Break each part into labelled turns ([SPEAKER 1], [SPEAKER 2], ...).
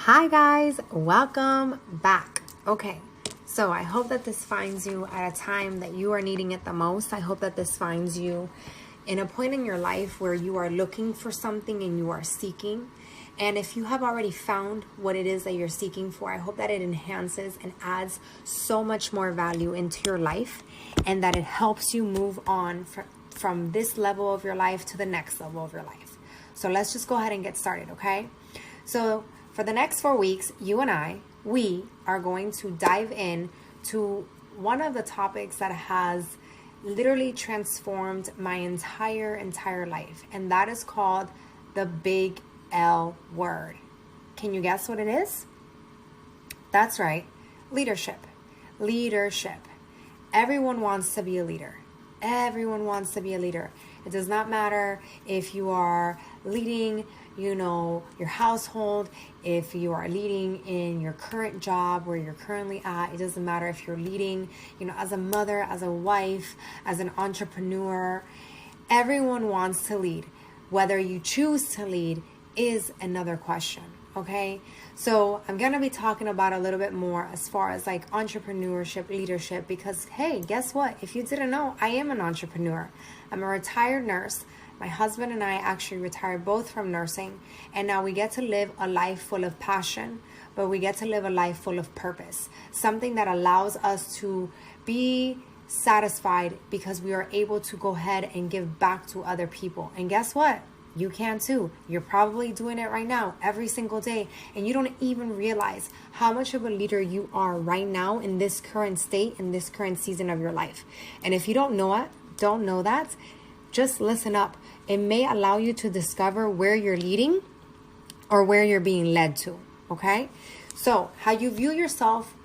[SPEAKER 1] Hi guys, welcome back. Okay, so I hope that this finds you at a time that you are needing it the most. I hope that this finds you in a point in your life where you are looking for something and you are seeking. And if you have already found what it is that you're seeking for, I hope that it enhances and adds so much more value into your life and that it helps you move on from this level of your life to the next level of your life. So let's just go ahead and get started, okay? So for the next 4 weeks, you and we are going to dive in to one of the topics that has literally transformed my entire life. And that is called the big L word. Can you guess what it is? That's right. Leadership. Leadership. Everyone wants to be a leader. Everyone wants to be a leader. It does not matter if you are leading, your household, if you are leading in your current job where you're currently at. It doesn't matter if you're leading, as a mother, as a wife, as an entrepreneur. Everyone wants to lead. Whether you choose to lead is another question. Okay, so I'm going to be talking about a little bit more as far as like entrepreneurship, leadership, because hey, guess what? If you didn't know, I am an entrepreneur. I'm a retired nurse. My husband and I actually retired both from nursing, and now we get to live a life full of passion, but we get to live a life full of purpose, something that allows us to be satisfied because we are able to go ahead and give back to other people. And guess what? You can too. You're probably doing it right now, every single day, and you don't even realize how much of a leader you are right now in this current state, in this current season of your life. And if you don't know that, just listen up. It may allow you to discover where you're leading or where you're being led to, okay? So how you view yourself,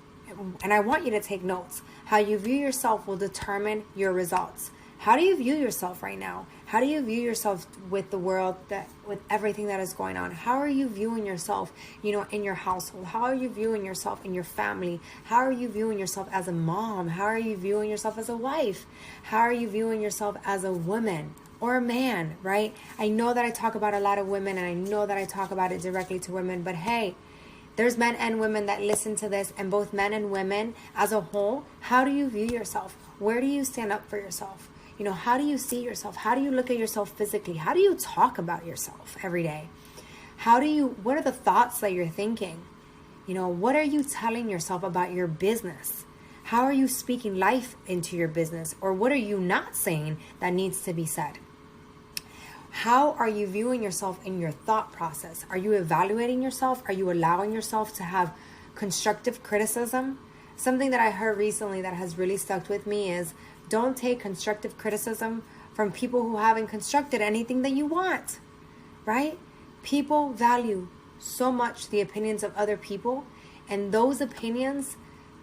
[SPEAKER 1] and I want you to take notes, how you view yourself will determine your results. How do you view yourself right now? How do you view yourself with the world, with everything that is going on? How are you viewing yourself, in your household? How are you viewing yourself in your family? How are you viewing yourself as a mom? How are you viewing yourself as a wife? How are you viewing yourself as a woman or a man, right? I know that I talk about a lot of women, and I know that I talk about it directly to women, but hey, there's men and women that listen to this, and both men and women as a whole. How do you view yourself? Where do you stand up for yourself? How do you see yourself? How do you look at yourself physically? How do you talk about yourself every day? What are the thoughts that you're thinking? What are you telling yourself about your business? How are you speaking life into your business? Or what are you not saying that needs to be said? How are you viewing yourself in your thought process? Are you evaluating yourself? Are you allowing yourself to have constructive criticism? Something that I heard recently that has really stuck with me is, don't take constructive criticism from people who haven't constructed anything that you want, right? People value so much the opinions of other people, and those opinions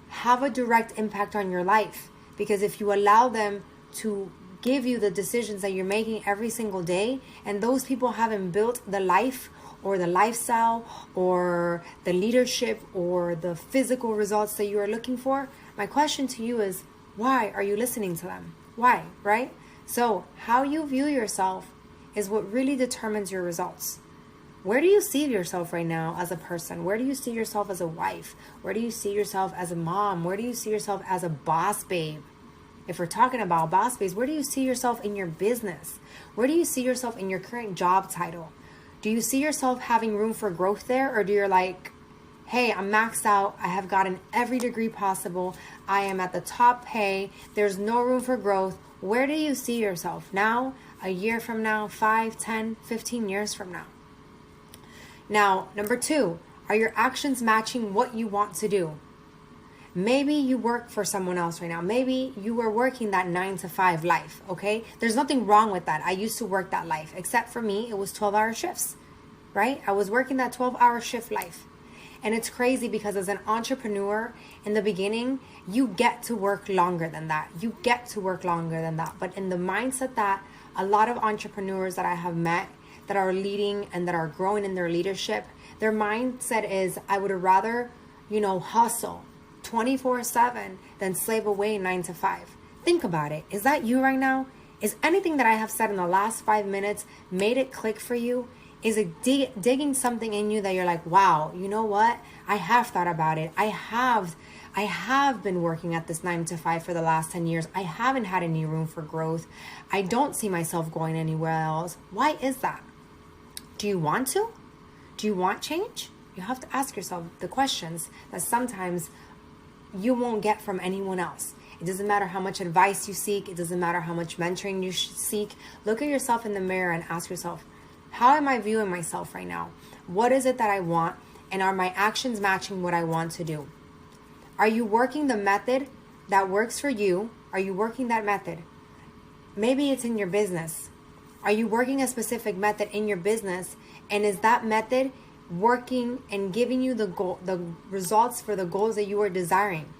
[SPEAKER 1] have a direct impact on your life, because if you allow them to give you the decisions that you're making every single day, and those people haven't built the life or the lifestyle or the leadership or the physical results that you are looking for, my question to you is, why are you listening to them? Why, right? So how you view yourself is what really determines your results. Where do you see yourself right now as a person? Where do you see yourself as a wife? Where do you see yourself as a mom? Where do you see yourself as a boss babe? If we're talking about boss babes, where do you see yourself in your business? Where do you see yourself in your current job title? Do you see yourself having room for growth there? Or do you like, hey, I'm maxed out. I have gotten every degree possible. I am at the top pay. There's no room for growth. Where do you see yourself now, a year from now, 5, 10, 15 years from now? Now, number 2, are your actions matching what you want to do? Maybe you work for someone else right now. Maybe you were working that 9 to 5 life, okay? There's nothing wrong with that. I used to work that life, except for me, it was 12-hour shifts, right? I was working that 12-hour shift life. And it's crazy because as an entrepreneur, in the beginning, you get to work longer than that. But in the mindset that a lot of entrepreneurs that I have met that are leading and that are growing in their leadership, their mindset is, I would rather, hustle 24/7 than slave away 9 to 5. Think about it. Is that you right now? Is anything that I have said in the last 5 minutes made it click for you? Is it digging something in you that you're like, wow, you know what? I have thought about it. I have been working at this 9 to 5 for the last 10 years. I haven't had any room for growth. I don't see myself going anywhere else. Why is that? Do you want to? Do you want change? You have to ask yourself the questions that sometimes you won't get from anyone else. It doesn't matter how much advice you seek. It doesn't matter how much mentoring you seek. Look at yourself in the mirror and ask yourself, how am I viewing myself right now? What is it that I want? And are my actions matching what I want to do? Are you working the method that works for you? Are you working that method? Maybe it's in your business. Are you working a specific method in your business? And is that method working and giving you the results for the goals that you are desiring,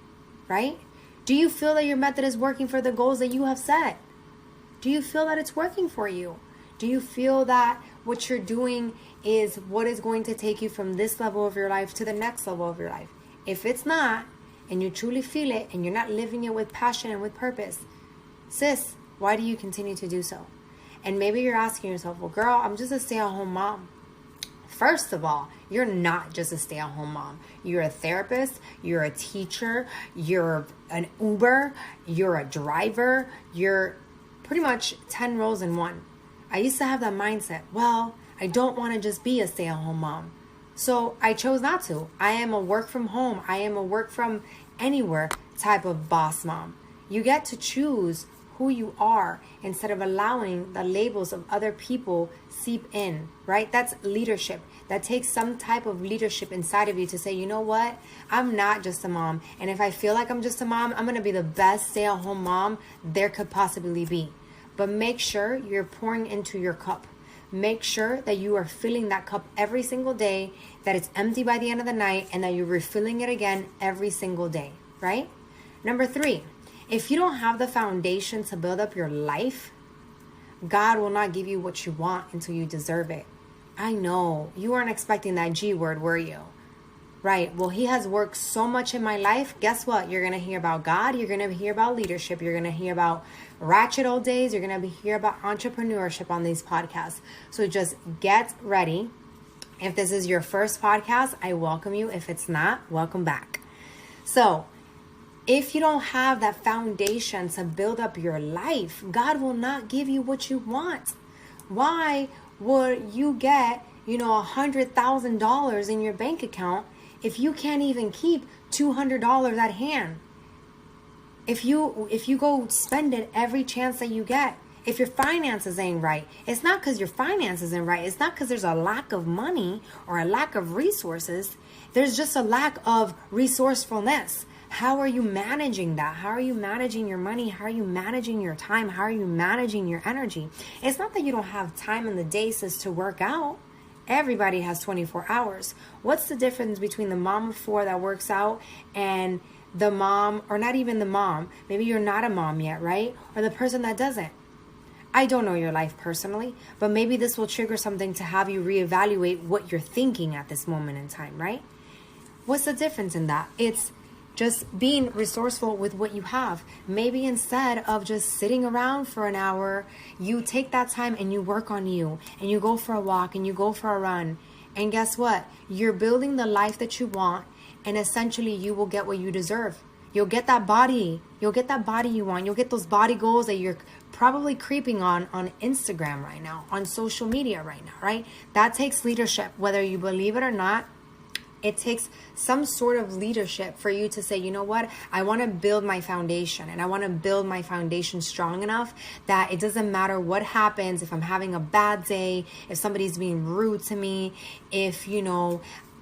[SPEAKER 1] right? Do you feel that your method is working for the goals that you have set? Do you feel that it's working for you? Do you feel that what you're doing is what is going to take you from this level of your life to the next level of your life? If it's not, and you truly feel it, and you're not living it with passion and with purpose, sis, why do you continue to do so? And maybe you're asking yourself, well, girl, I'm just a stay-at-home mom. First of all, you're not just a stay-at-home mom. You're a therapist, you're a teacher, you're an Uber, you're a driver, you're pretty much 10 roles in one. I used to have that mindset, well, I don't want to just be a stay-at-home mom. So I chose not to. I am a work from home, I am a work from anywhere type of boss mom. You get to choose who you are instead of allowing the labels of other people seep in, right? That's leadership. That takes some type of leadership inside of you to say, you know what? I'm not just a mom. And if I feel like I'm just a mom, I'm going to be the best stay-at-home mom there could possibly be. But make sure you're pouring into your cup. Make sure that you are filling that cup every single day, that it's empty by the end of the night, and that you're refilling it again every single day, right? Number 3, if you don't have the foundation to build up your life, God will not give you what you want until you deserve it. I know, you weren't expecting that G word, were you? Right, well, he has worked so much in my life. Guess what? You're going to hear about God. You're going to hear about leadership. You're going to hear about ratchet old days. You're going to hear about entrepreneurship on these podcasts. So just get ready. If this is your first podcast, I welcome you. If it's not, welcome back. So if you don't have that foundation to build up your life, God will not give you what you want. Why would you get, $100,000 in your bank account if you can't even keep $200 at hand? If you go spend it every chance that you get, if your finances ain't right, it's not because your finances ain't right. It's not because there's a lack of money or a lack of resources. There's just a lack of resourcefulness. How are you managing that? How are you managing your money? How are you managing your time? How are you managing your energy? It's not that you don't have time in the day, sis, to work out. Everybody has 24 hours. What's the difference between the mom of 4 that works out and the mom, or not even the mom? Maybe you're not a mom yet, right? Or the person that doesn't. I don't know your life personally, but maybe this will trigger something to have you reevaluate what you're thinking at this moment in time, right? What's the difference in that? It's just being resourceful with what you have. Maybe instead of just sitting around for an hour, you take that time and you work on you, and you go for a walk and you go for a run. And guess what? You're building the life that you want, and essentially you will get what you deserve. You'll get that body. You'll get that body you want. You'll get those body goals that you're probably creeping on Instagram right now, on social media right now, right? That takes leadership, whether you believe it or not. It takes some sort of leadership for you to say, you know what, I want to build my foundation, and I want to build my foundation strong enough that it doesn't matter what happens, if I'm having a bad day, if somebody's being rude to me, if,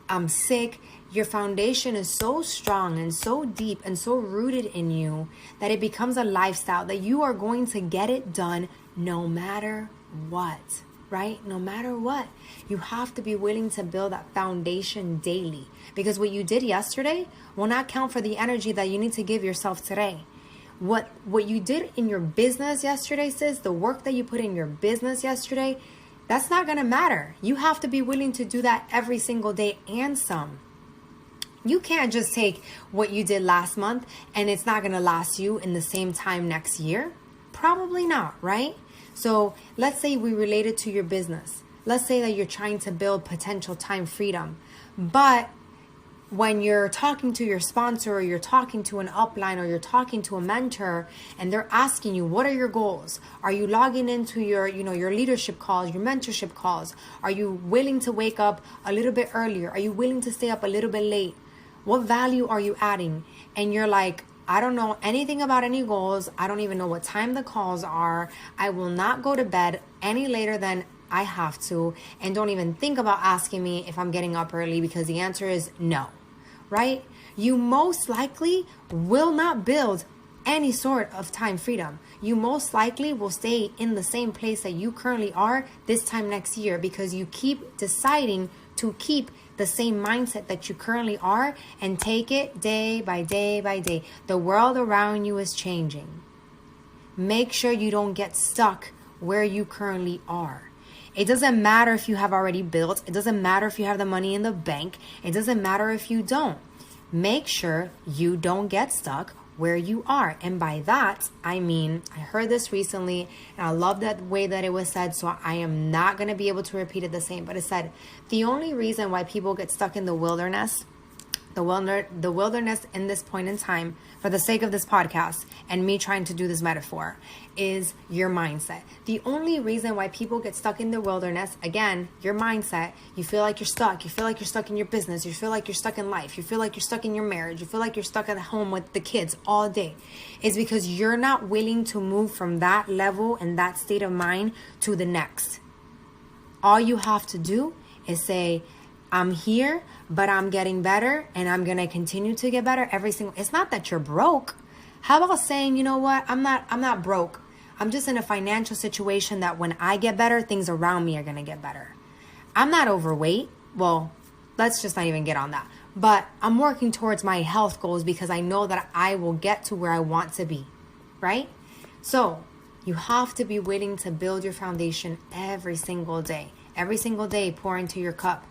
[SPEAKER 1] I'm sick. Your foundation is so strong and so deep and so rooted in you that it becomes a lifestyle that you are going to get it done no matter what. Right? No matter what, you have to be willing to build that foundation daily, because what you did yesterday will not count for the energy that you need to give yourself today. What you did in your business yesterday, sis, the work that you put in your business yesterday, that's not going to matter. You have to be willing to do that every single day and some. You can't just take what you did last month and it's not going to last you in the same time next year. Probably not, right? So let's say we relate it to your business. let's say that you're trying to build potential time freedom, but when you're talking to your sponsor, or you're talking to an upline, or you're talking to a mentor, and they're asking you, what are your goals? Are you logging into your leadership calls, your mentorship calls? Are you willing to wake up a little bit earlier? Are you willing to stay up a little bit late? What value are you adding? And you're like, I don't know anything about any goals. I don't even know what time the calls are. I will not go to bed any later than I have to. And don't even think about asking me if I'm getting up early, because the answer is no. Right? You most likely will not build any sort of time freedom. You most likely will stay in the same place that you currently are this time next year, because you keep deciding to keep the same mindset that you currently are and take it day by day by day. The world around you is changing. Make sure you don't get stuck where you currently are. It doesn't matter if you have already built. It doesn't matter if you have the money in the bank. It doesn't matter if you don't. Make sure you don't get stuck where you are. And by that, I mean, I heard this recently, and I love that way that it was said, so I am not going to be able to repeat it the same. But it said, the only reason why people get stuck in the wilderness in this point in time, for the sake of this podcast and me trying to do this metaphor, is your mindset. The only reason why people get stuck in the wilderness, again, your mindset, you feel like you're stuck. You feel like you're stuck in your business. You feel like you're stuck in life. You feel like you're stuck in your marriage. You feel like you're stuck at home with the kids all day. Is because you're not willing to move from that level and that state of mind to the next. All you have to do is say, I'm here, but I'm getting better, and I'm going to continue to get better it's not that you're broke. How about saying, you know what? I'm not broke. I'm just in a financial situation that when I get better, things around me are going to get better. I'm not overweight. Well, let's just not even get on that. But I'm working towards my health goals because I know that I will get to where I want to be, right? So you have to be willing to build your foundation every single day. Every single day, pour into your cup.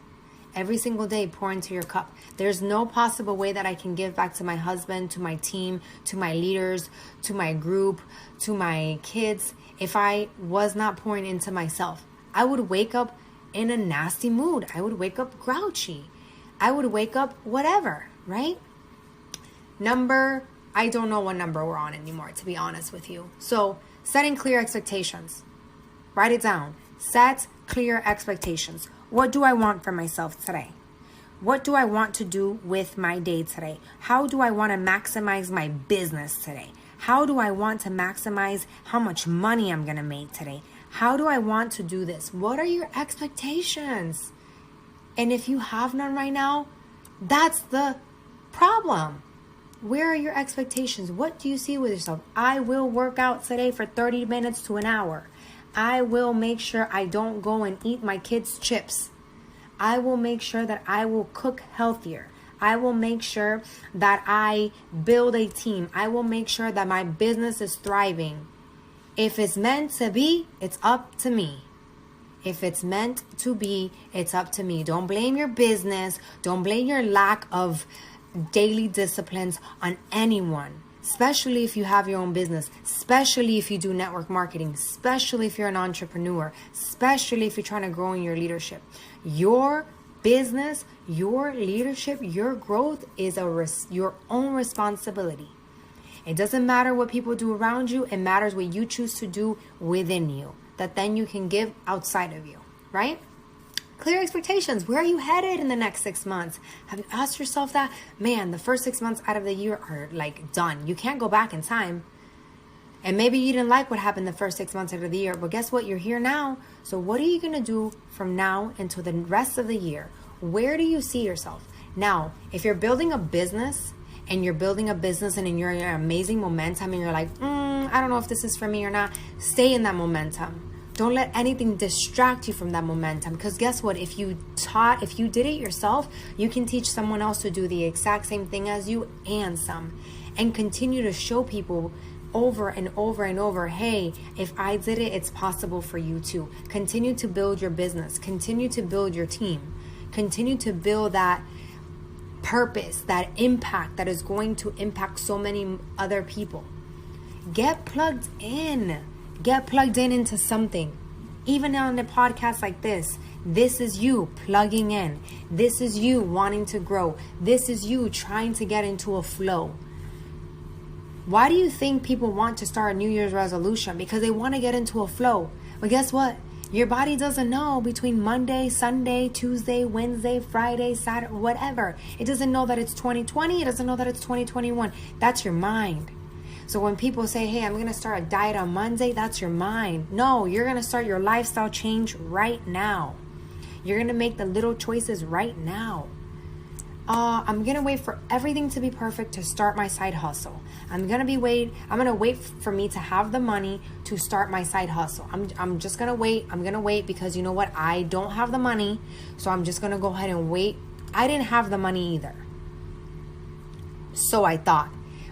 [SPEAKER 1] Every single day, pour into your cup. There's no possible way that I can give back to my husband, to my team, to my leaders, to my group, to my kids, if I was not pouring into myself. I would wake up in a nasty mood. I would wake up grouchy. I would wake up whatever, right? I don't know what number we're on anymore, to be honest with you. So, setting clear expectations. Write it down. Set clear expectations. What do I want for myself today? What do I want to do with my day today? How do I want to maximize my business today? How do I want to maximize how much money I'm going to make today? How do I want to do this? What are your expectations? And if you have none right now, that's the problem. Where are your expectations? What do you see with yourself? I will work out today for 30 minutes to an hour. I will make sure I don't go and eat my kids' chips. I will make sure that I will cook healthier. I will make sure that I build a team. I will make sure that my business is thriving. If it's meant to be, it's up to me. If it's meant to be, it's up to me. Don't blame your business. Don't blame your lack of daily disciplines on anyone. Especially if you have your own business, especially if you do network marketing, especially if you're an entrepreneur, especially if you're trying to grow in your leadership. Your business, your leadership, your growth is your own responsibility. It doesn't matter what people do around you. It matters what you choose to do within you, that then you can give outside of you, right? Clear expectations. Where are you headed in the next 6 months? Have you asked yourself that? Man, the first 6 months out of the year are like done. You can't go back in time. And maybe you didn't like what happened the first 6 months out of the year, but guess what? You're here now. So what are you going to do from now until the rest of the year? Where do you see yourself? Now, if you're building a business and you're in your amazing momentum and you're like, I don't know if this is for me or not, stay in that momentum. Don't let anything distract you from that momentum. Because guess what? If you did it yourself, you can teach someone else to do the exact same thing as you and some. And continue to show people over and over and over, hey, if I did it, it's possible for you too. Continue to build your business. Continue to build your team. Continue to build that purpose, that impact that is going to impact so many other people. Get plugged in. Get plugged in into something. Even on the podcast like this is you plugging in. This is you wanting to grow. This is you trying to get into a flow. Why do you think people want to start a New Year's resolution? Because they want to get into a flow. But guess what? Your body doesn't know between Monday, Sunday, Tuesday, Wednesday, Friday, Saturday, whatever. It doesn't know that it's 2020. It doesn't know that it's 2021. That's your mind. So when people say, hey, I'm going to start a diet on Monday, that's your mind. No, you're going to start your lifestyle change right now. You're going to make the little choices right now. I'm going to wait for everything to be perfect to start my side hustle. I'm going to wait for me to have the money to start my side hustle. I'm just going to wait. I'm going to wait because you know what? I don't have the money. So I'm just going to go ahead and wait. I didn't have the money either. So I thought.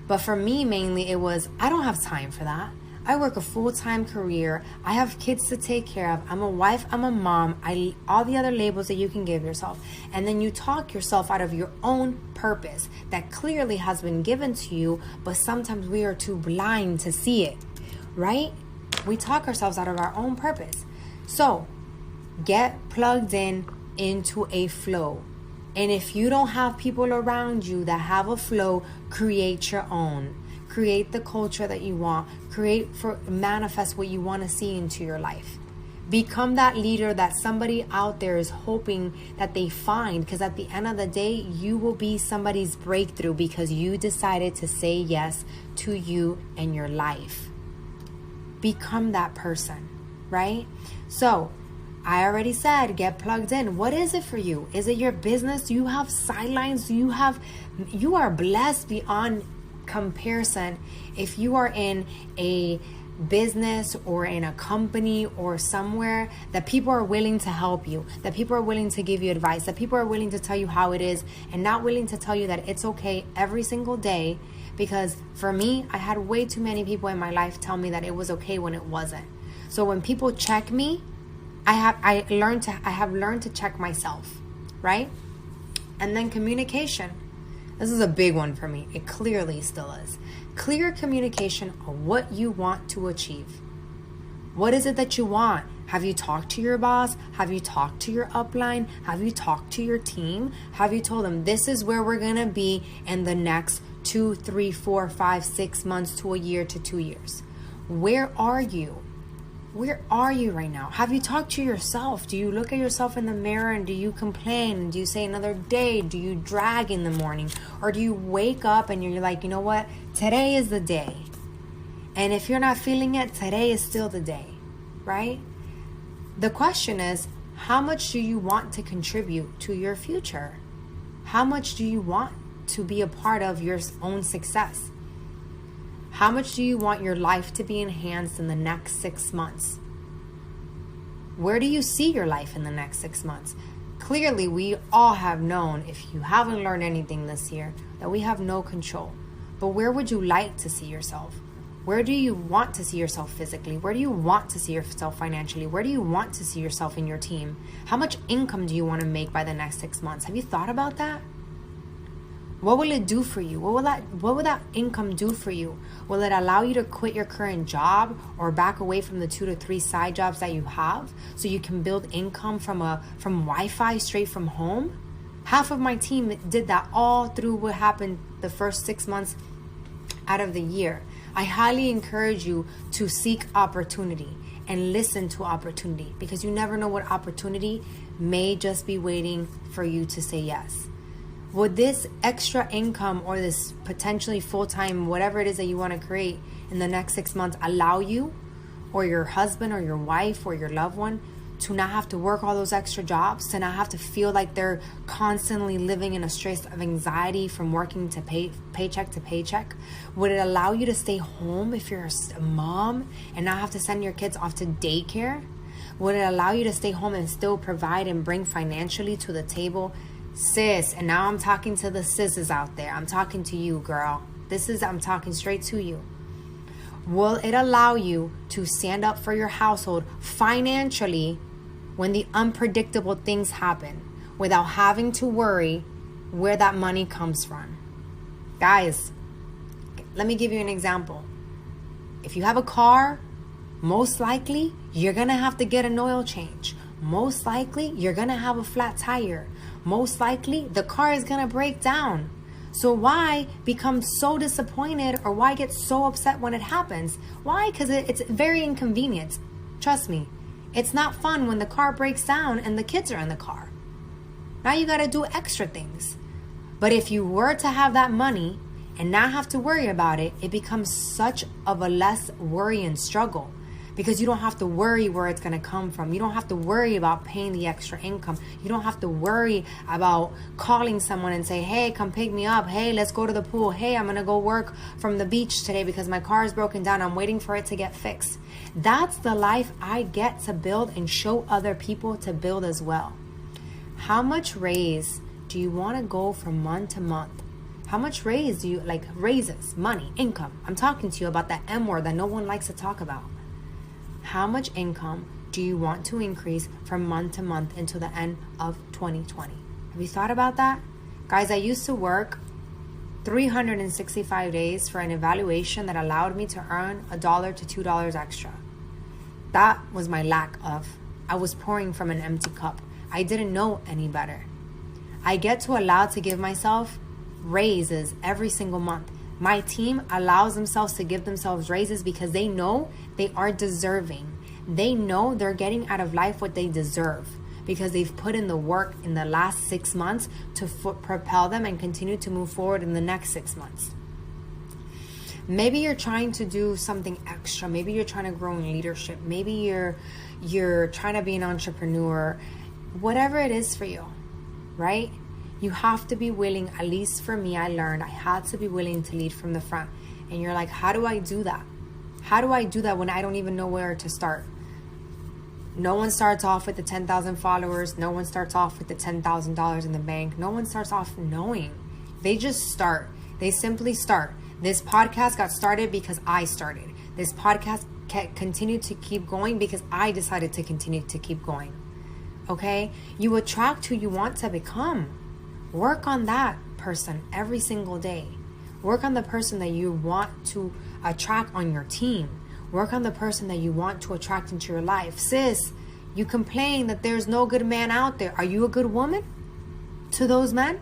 [SPEAKER 1] But for me, mainly, it was, I don't have time for that. I work a full-time career. I have kids to take care of. I'm a wife. I'm a mom. All the other labels that you can give yourself. And then you talk yourself out of your own purpose that clearly has been given to you, but sometimes we are too blind to see it, right? We talk ourselves out of our own purpose. So get plugged into a flow. And if you don't have people around you that have a flow, create your own. Create the culture that you want. Manifest what you want to see into your life. Become that leader that somebody out there is hoping that they find. Because at the end of the day, you will be somebody's breakthrough because you decided to say yes to you and your life. Become that person, right? So, I already said, get plugged in. What is it for you? Is it your business? Do you have sidelines? You are blessed beyond comparison if you are in a business or in a company or somewhere that people are willing to help you, that people are willing to give you advice, that people are willing to tell you how it is and not willing to tell you that it's okay every single day. Because for me, I had way too many people in my life tell me that it was okay when it wasn't. So when people check me, I have learned to check myself, right? And then communication. This is a big one for me. It clearly still is. Clear communication on what you want to achieve. What is it that you want? Have you talked to your boss? Have you talked to your upline? Have you talked to your team? Have you told them this is where we're going to be in the next 2, 3, 4, 5, 6 months to a year to 2 years? Where are you? Where are you right now? Have you talked to yourself? Do you look at yourself in the mirror and do you complain? Do you say another day? Do you drag in the morning? Or do you wake up and you're like, you know what? Today is the day. And if you're not feeling it, today is still the day, right? The question is, how much do you want to contribute to your future? How much do you want to be a part of your own success? How much do you want your life to be enhanced in the next 6 months? Where do you see your life in the next 6 months? Clearly, we all have known, if you haven't learned anything this year, that we have no control. But where would you like to see yourself? Where do you want to see yourself physically? Where do you want to see yourself financially? Where do you want to see yourself in your team? How much income do you want to make by the next 6 months? Have you thought about that? What will it do for you? What will that income do for you? Will it allow you to quit your current job or back away from the 2 to 3 side jobs that you have so you can build income from Wi-Fi straight from home? Half of my team did that all through what happened the first 6 months out of the year. I highly encourage you to seek opportunity and listen to opportunity because you never know what opportunity may just be waiting for you to say yes. Would this extra income or this potentially full-time, whatever it is that you want to create in the next 6 months allow you or your husband or your wife or your loved one to not have to work all those extra jobs, to not have to feel like they're constantly living in a stress of anxiety from working to paycheck to paycheck? Would it allow you to stay home if you're a mom and not have to send your kids off to daycare? Would it allow you to stay home and still provide and bring financially to the table? Sis, and now I'm talking to the sisses out there. I'm talking to you, girl. I'm talking straight to you. Will it allow you to stand up for your household financially when the unpredictable things happen without having to worry where that money comes from? Guys, let me give you an example. If you have a car, most likely you're going to have to get an oil change. Most likely, you're going to have a flat tire. Most likely, the car is going to break down. So why become so disappointed or why get so upset when it happens? Why? Because it's very inconvenient. Trust me, it's not fun when the car breaks down and the kids are in the car. Now you got to do extra things. But if you were to have that money and not have to worry about it, it becomes such of a less worry and struggle. Because you don't have to worry where it's going to come from. You don't have to worry about paying the extra income. You don't have to worry about calling someone and say, hey, come pick me up. Hey, let's go to the pool. Hey, I'm going to go work from the beach today because my car is broken down. I'm waiting for it to get fixed. That's the life I get to build and show other people to build as well. How much raise do you want to go from month to month? How much raise do you like? Raises, money, income. I'm talking to you about that M word that no one likes to talk about. How much income do you want to increase from month to month until the end of 2020? Have you thought about that? Guys, I used to work 365 days for an evaluation that allowed me to earn $1 to $2 extra. That was my lack of. I was pouring from an empty cup. I didn't know any better. I get to allow to give myself raises every single month. My team allows themselves to give themselves raises because they know they are deserving. They know they're getting out of life what they deserve because they've put in the work in the last 6 months to propel them and continue to move forward in the next 6 months. Maybe you're trying to do something extra. Maybe you're trying to grow in leadership. Maybe you're trying to be an entrepreneur. Whatever it is for you, right? You have to be willing, at least for me, I learned I had to be willing to lead from the front. And you're like, how do I do that? How do I do that when I don't even know where to start? No one starts off with the 10,000 followers. No one starts off with the $10,000 in the bank. No one starts off knowing. They just start. They simply start. This podcast got started because I started. This podcast continued to keep going because I decided to continue to keep going. Okay? You attract who you want to become. Work on that person every single day. Work on the person that you want to attract on your team. Work on the person that you want to attract into your life. Sis, you complain that there's no good man out there. Are you a good woman to those men?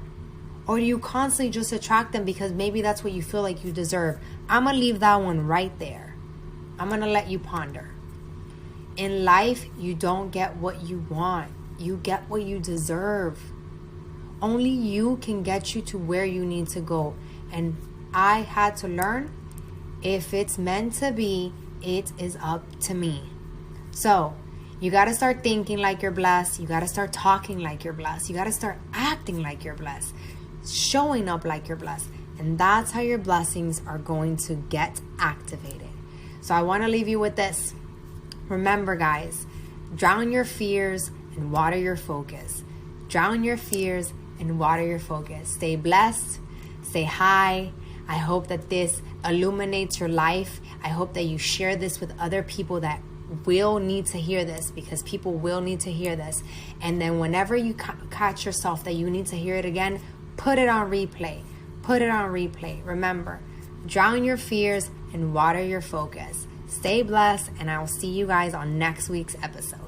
[SPEAKER 1] Or do you constantly just attract them because maybe that's what you feel like you deserve? I'm going to leave that one right there. I'm going to let you ponder. In life, you don't get what you want. You get what you deserve. Only you can get you to where you need to go. And I had to learn, if it's meant to be, it is up to me. So you got to start thinking like you're blessed. You got to start talking like you're blessed. You got to start acting like you're blessed. Showing up like you're blessed. And that's how your blessings are going to get activated. So I want to leave you with this. Remember, guys, drown your fears and water your focus. Drown your fears and water your focus. Stay blessed. Stay high. I hope that this illuminates your life. I hope that you share this with other people that will need to hear this, because people will need to hear this. And then whenever you catch yourself that you need to hear it again, put it on replay. Put it on replay. Remember, drown your fears and water your focus. Stay blessed, and I will see you guys on next week's episode.